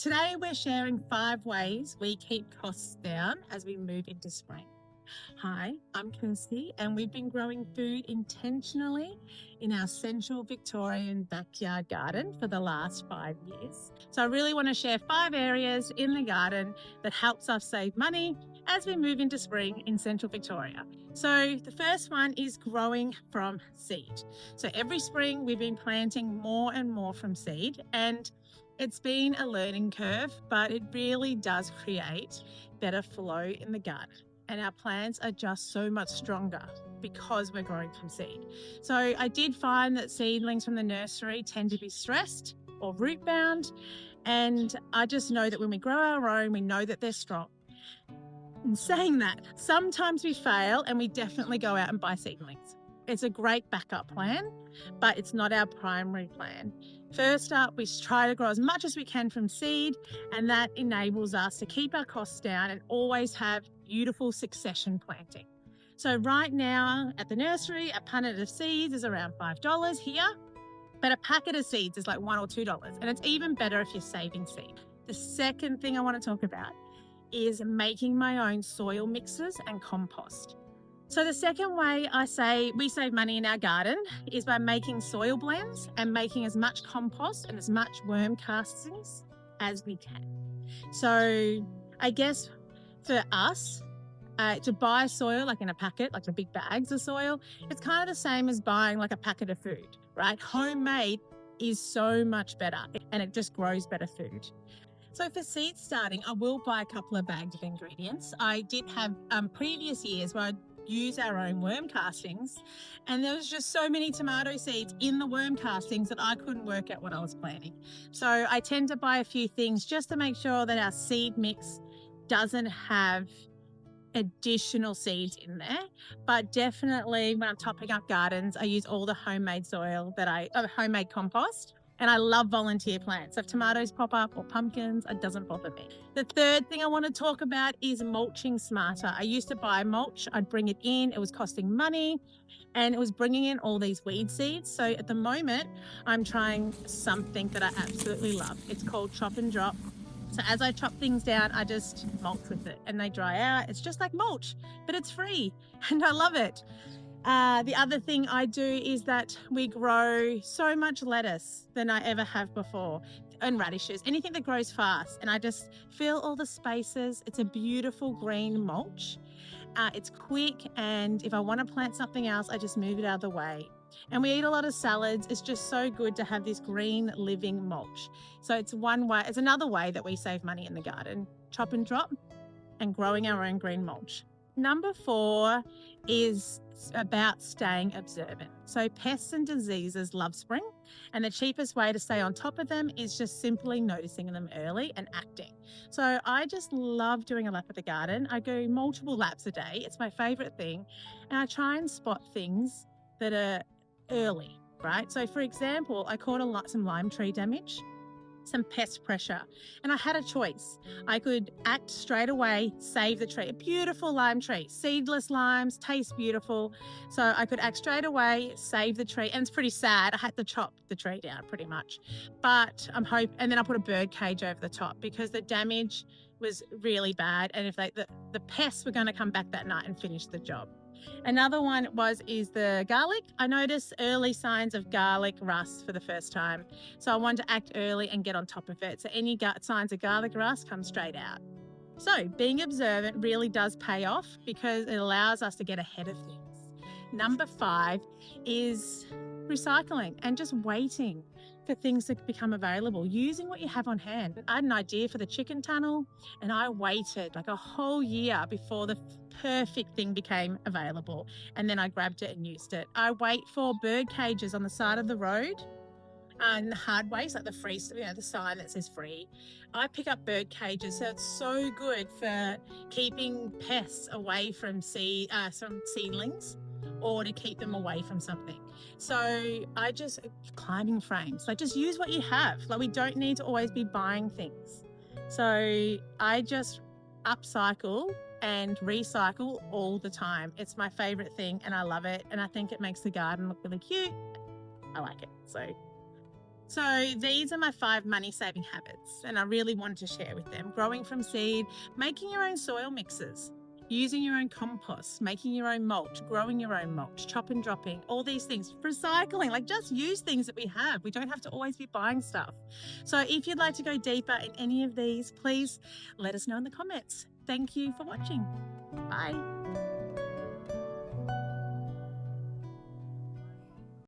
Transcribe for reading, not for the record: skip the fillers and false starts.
Today we're sharing 5 ways we keep costs down as we move into spring. Hi, I'm Kirsty and we've been growing food intentionally in our central Victorian backyard garden for the last 5 years. So I really want to share 5 areas in the garden that helps us save money as we move into spring in central Victoria. So the first one is growing from seed. So every spring we've been planting more and more from seed, and it's been a learning curve, but it really does create better flow in the garden. And our plants are just so much stronger because we're growing from seed. So I did find that seedlings from the nursery tend to be stressed or root bound. And I just know that when we grow our own, we know that they're strong. In saying that, sometimes we fail and we definitely go out and buy seedlings. It's a great backup plan, but it's not our primary plan. First up, we try to grow as much as we can from seed, and that enables us to keep our costs down and always have beautiful succession planting. So right now at the nursery, a punnet of seeds is around $5 here, but a packet of seeds is like $1 or $2, and it's even better if you're saving seed. The second thing I want to talk about is making my own soil mixes and compost. So the second way we save money in our garden is by making soil blends and making as much compost and as much worm castings as we can. So I guess for us, to buy soil like in a packet, like the big bags of soil, it's kind of the same as buying like a packet of food, right? Homemade is so much better and it just grows better food. So for seed starting, I will buy a couple of bags of ingredients. I did have previous years where I'd use our own worm castings, and there was just so many tomato seeds in the worm castings that I couldn't work out what I was planting. So I tend to buy a few things just to make sure that our seed mix doesn't have additional seeds in there. But definitely when I'm topping up gardens, I use all the homemade soil homemade compost. And I love volunteer plants. So if tomatoes pop up or pumpkins, it doesn't bother me. The third thing I want to talk about is mulching smarter. I used to buy mulch. I'd bring it in. It was costing money and it was bringing in all these weed seeds. So at the moment, I'm trying something that I absolutely love. It's called chop and drop. So as I chop things down, I just mulch with it and they dry out. It's just like mulch, but it's free and I love it. The other thing I do is that we grow so much lettuce than I ever have before, and radishes, anything that grows fast. And I just fill all the spaces. It's a beautiful green mulch. It's quick, and if I want to plant something else, I just move it out of the way. And we eat a lot of salads. It's just so good to have this green living mulch. So it's another way that we save money in the garden, chop and drop and growing our own green mulch. Number 4 is about staying observant. So pests and diseases love spring, and the cheapest way to stay on top of them is just simply noticing them early and acting. So I just love doing a lap of the garden. I go multiple laps a day. It's my favorite thing. And I try and spot things that are early, right? So for example, I caught some lime tree damage, some pest pressure, and I had a choice. I could act straight away, save the tree. A beautiful lime tree, seedless limes, taste beautiful. So I could act straight away, save the tree, and it's pretty sad. I had to chop the tree down pretty much, but and then I put a bird cage over the top because the damage was really bad, and if the pests were going to come back that night and finish the job. Another one is the garlic. I noticed early signs of garlic rust for the first time. So I wanted to act early and get on top of it. So any signs of garlic rust come straight out. So being observant really does pay off because it allows us to get ahead of things. Number 5 is recycling and just waiting for things to become available, using what you have on hand. I had an idea for the chicken tunnel and I waited like a whole year before the perfect thing became available, and then I grabbed it and used it. I wait for bird cages on the side of the road and the hard waste, like the free, the sign that says free. I pick up bird cages, so it's so good for keeping pests away from seedlings, or to keep them away from something. So I just climbing frames, like just use what you have. Like we don't need to always be buying things. So I just upcycle and recycle all the time. It's my favorite thing and I love it. And I think it makes the garden look really cute. I like it. So So these are my 5 money-saving habits, and I really wanted to share with them. Growing from seed, making your own soil mixes, using your own compost, making your own mulch, growing your own mulch, chop and dropping, all these things, recycling, like just use things that we have. We don't have to always be buying stuff. So if you'd like to go deeper in any of these, please let us know in the comments. Thank you for watching. Bye.